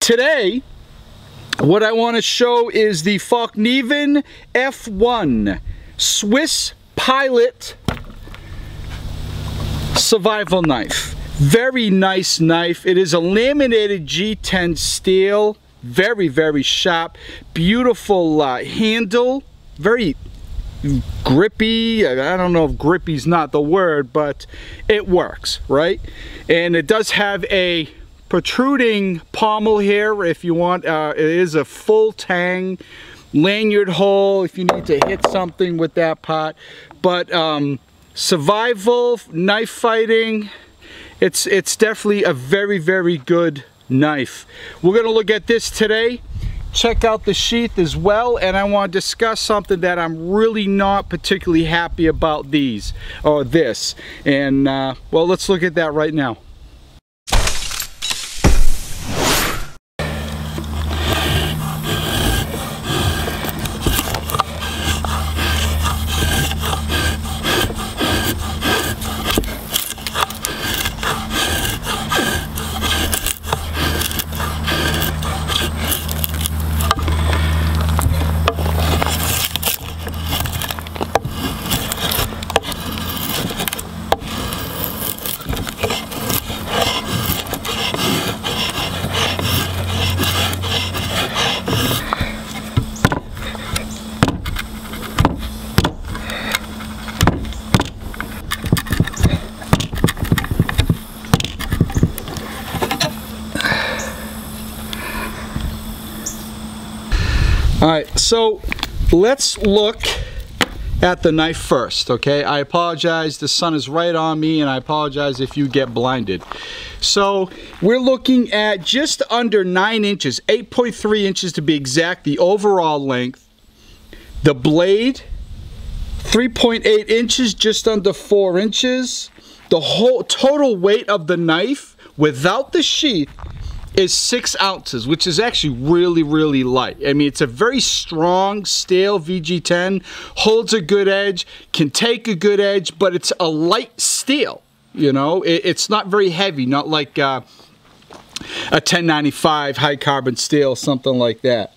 Today, what I want to show is the Fallkniven F1 Swiss Pilot survival knife. Very nice knife. It is a laminated G10 steel, very sharp, beautiful handle, very grippy. I don't know if grippy's not the word, but it works, right? And it does have a protruding pommel here if you want. It is a full tang lanyard hole if you need to hit something with that part. But survival, knife fighting, it's definitely a very good knife. We're gonna look at this today, check out the sheath as well, and I want to discuss something that I'm really not particularly happy about this. And well, let's look at that right now. Alright, so let's look at the knife first, okay? I apologize, the sun is right on me, and I apologize if you get blinded. So we're looking at just under 9 inches, 8.3 inches to be exact, the overall length. The blade, 3.8 inches, just under 4 inches. The whole total weight of the knife without the sheath is 6 ounces, which is actually really light. I mean, it's a very strong steel VG10, holds a good edge, can take a good edge, but it's a light steel. You know, it's not very heavy, not like a 1095 high carbon steel, something like that.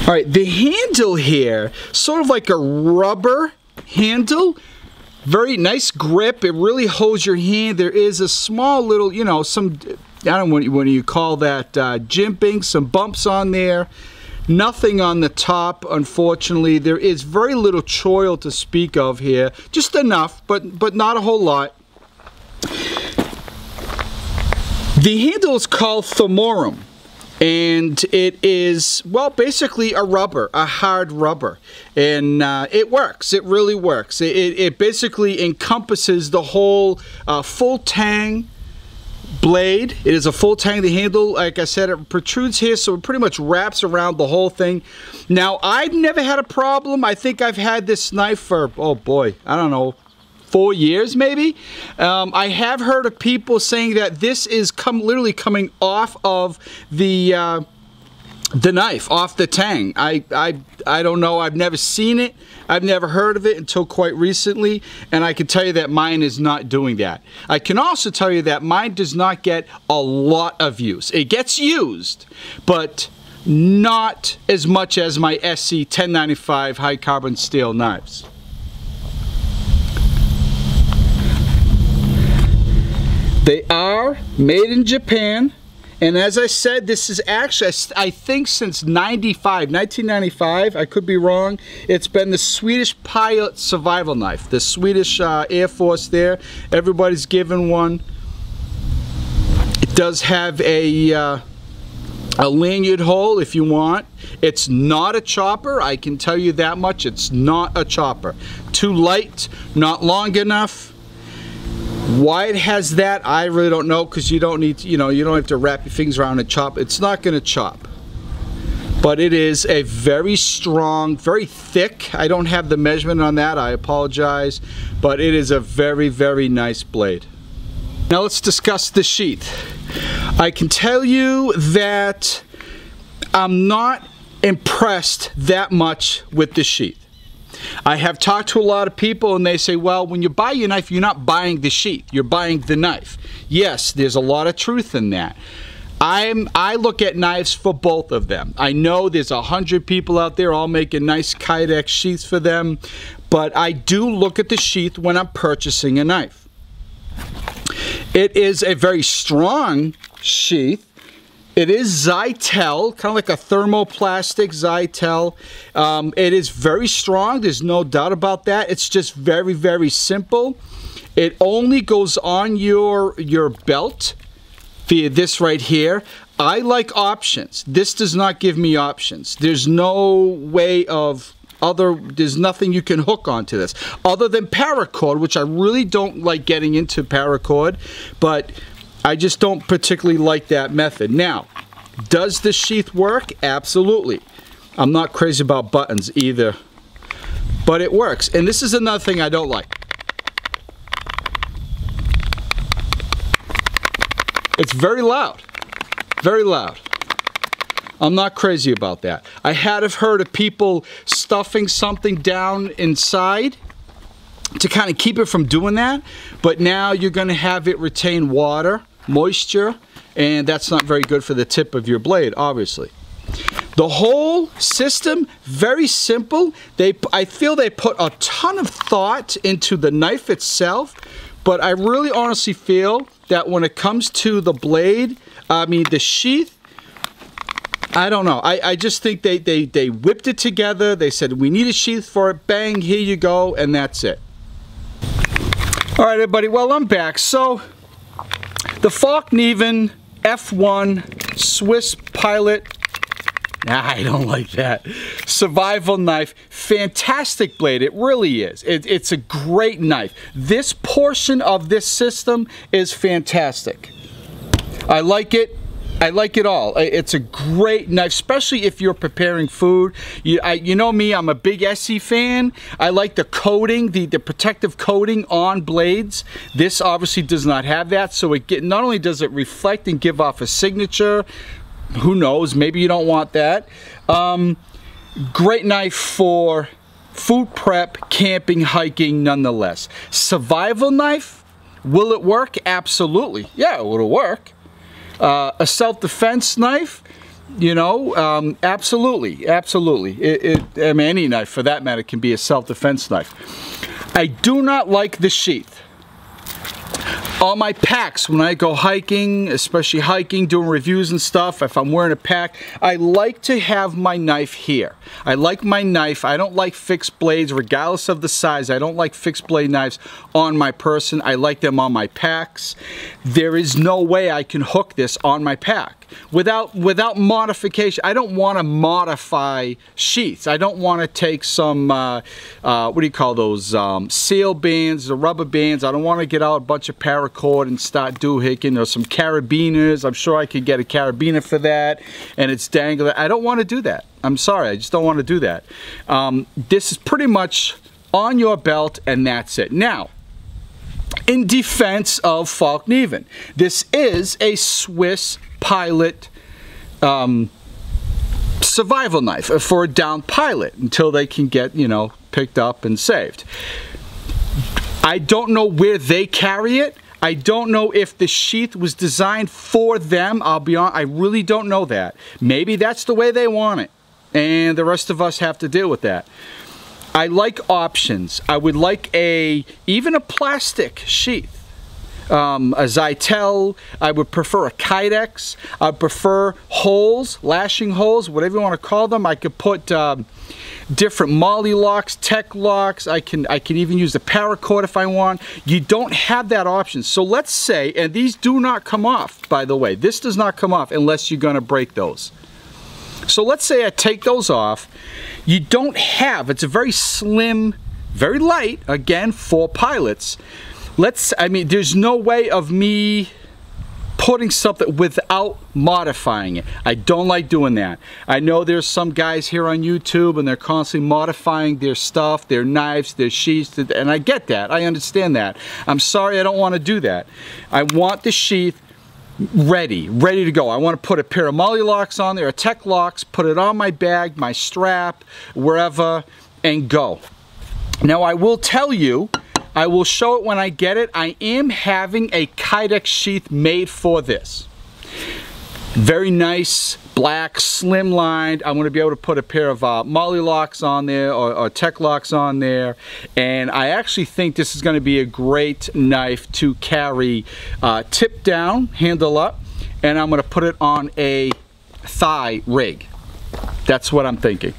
All right, the handle here, sort of like a rubber handle. Very nice grip. It really holds your hand. There is a small little, you know, some, I don't know what you call that, jimping, some bumps on there. Nothing on the top, unfortunately. There is very little choil to speak of here. Just enough, but not a whole lot. The handle is called Thermorun, and it is, well, basically a rubber, a hard rubber, and it works. It really works. It basically encompasses the whole full tang blade. It is a full tang. The handle, like I said, it protrudes here, so it pretty much wraps around the whole thing. Now, I've never had a problem. I think I've had this knife for, oh boy, I don't know, 4 years maybe. I have heard of people saying that this is literally coming off of the knife, off the tang. I don't know. I've never seen it. I've never heard of it until quite recently, and I can tell you that mine is not doing that. I can also tell you that mine does not get a lot of use. It gets used, but not as much as my SC 1095 high carbon steel knives. They are made in Japan, and as I said, this is actually, I think since 1995, I could be wrong, it's been the Swedish pilot survival knife. The Swedish Air Force there, everybody's given one. It does have a lanyard hole if you want. It's not a chopper, I can tell you that much. It's not a chopper. Too light, not long enough. Why it has that, I really don't know, because you don't need to, you know, you don't have to wrap your fingers around and chop. It's not going to chop. But it is a very strong, very thick. I don't have the measurement on that, I apologize. But it is a very nice blade. Now let's discuss the sheath. I can tell you that I'm not impressed that much with the sheath. I have talked to a lot of people and they say, well, when you buy your knife, you're not buying the sheath, you're buying the knife. Yes, there's a lot of truth in that. I look at knives for both of them. I know there's 100 people out there all making nice kydex sheaths for them, but I do look at the sheath when I'm purchasing a knife. It is a very strong sheath. It is zytel, kind of like a thermoplastic zytel. It is very strong, there's no doubt about that. It's just very, very simple. It only goes on your belt via this right here. I like options. This does not give me options. There's no way of there's nothing you can hook onto this other than paracord, which I really don't like getting into paracord, but I just don't particularly like that method. Now, does the sheath work? Absolutely. I'm not crazy about buttons either, but it works. And this is another thing I don't like. It's very loud. Very loud. I'm not crazy about that. I have heard of people stuffing something down inside to kind of keep it from doing that, but now you're going to have it retain water, moisture, and that's not very good for the tip of your blade, obviously. The whole system, very simple. I feel they put a ton of thought into the knife itself, but I really honestly feel that when it comes to the blade, the sheath, I don't know. I just think they whipped it together. They said, we need a sheath for it. Bang, here you go, and that's it. All right, everybody, well, I'm back. So, the Fallkniven F1 Swiss Pilot, I don't like that, survival knife. Fantastic blade, it really is. It's a great knife. This portion of this system is fantastic. I like it. I like it all. It's a great knife, especially if you're preparing food. You know me, I'm a big Essie fan. I like the coating, the protective coating on blades. This obviously does not have that, so not only does it reflect and give off a signature, who knows, maybe you don't want that. Great knife for food prep, camping, hiking, nonetheless. Survival knife, will it work? Absolutely. Yeah, it'll work. A self-defense knife, you know, absolutely, absolutely. I mean, any knife for that matter can be a self-defense knife. I do not like the sheath. On my packs, when I go hiking, especially hiking, doing reviews and stuff, if I'm wearing a pack, I like to have my knife here. I like my knife. I don't like fixed blades, regardless of the size. I don't like fixed blade knives on my person. I like them on my packs. There is no way I can hook this on my pack without modification. I don't want to modify sheaths. I don't want to take some, what do you call those, seal bands, the rubber bands. I don't want to get out a bunch of paracord and start doohicking, or some carabiners. I'm sure I could get a carabiner for that, and it's dangling. I don't want to do that. I'm sorry, I just don't want to do that. This is pretty much on your belt, and that's it. Now, in defense of Fallkniven, this is a Swiss Pilot survival knife for a downed pilot until they can get, you know, picked up and saved. I don't know where they carry it. I don't know if the sheath was designed for them. I'll be honest, I really don't know that. Maybe that's the way they want it, and the rest of us have to deal with that. I like options. I would like even a plastic sheath. A zytel. I would prefer a kydex. I prefer holes, lashing holes, whatever you want to call them. I could put different molly locks, tech locks. I can even use the paracord if I want. You don't have that option. So let's say, and these do not come off, by the way. This does not come off unless you're going to break those. So let's say I take those off. You don't have, it's a very slim, very light, again, for pilots. I mean, there's no way of me putting something without modifying it. I don't like doing that. I know there's some guys here on YouTube and they're constantly modifying their stuff, their knives, their sheaths, and I get that. I understand that. I'm sorry, I don't want to do that. I want the sheath ready to go. I want to put a pair of molly locks on there, or tech locks, put it on my bag, my strap, wherever, and go. Now, I will tell you, I will show it when I get it. I am having a kydex sheath made for this. Very nice, black, slim lined. I'm going to be able to put a pair of Molly locks on there, or Tech locks on there. And I actually think this is going to be a great knife to carry tip down, handle up. And I'm going to put it on a thigh rig. That's what I'm thinking.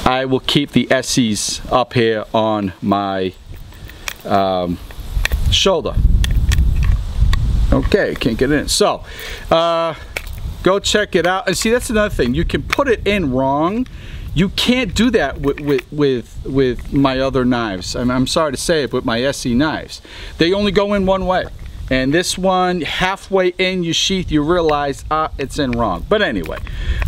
I will keep the Essies up here on my shoulder. Okay, can't get it in. So, go check it out. And see, that's another thing. You can put it in wrong. You can't do that with my other knives. I'm sorry to say it, with my SE knives. They only go in one way. And this one, halfway in your sheath, you realize, it's in wrong. But anyway,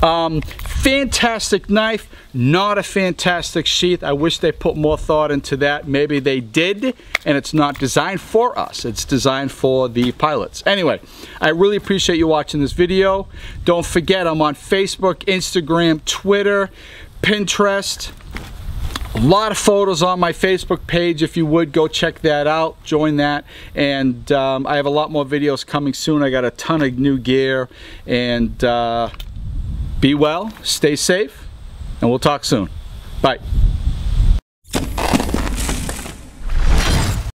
fantastic knife, not a fantastic sheath. I wish they put more thought into that. Maybe they did, and it's not designed for us. It's designed for the pilots. Anyway, I really appreciate you watching this video. Don't forget, I'm on Facebook, Instagram, Twitter, Pinterest. A lot of photos on my Facebook page. If you would, go check that out, join that. And I have a lot more videos coming soon. I got a ton of new gear. And be well, stay safe, and we'll talk soon. Bye.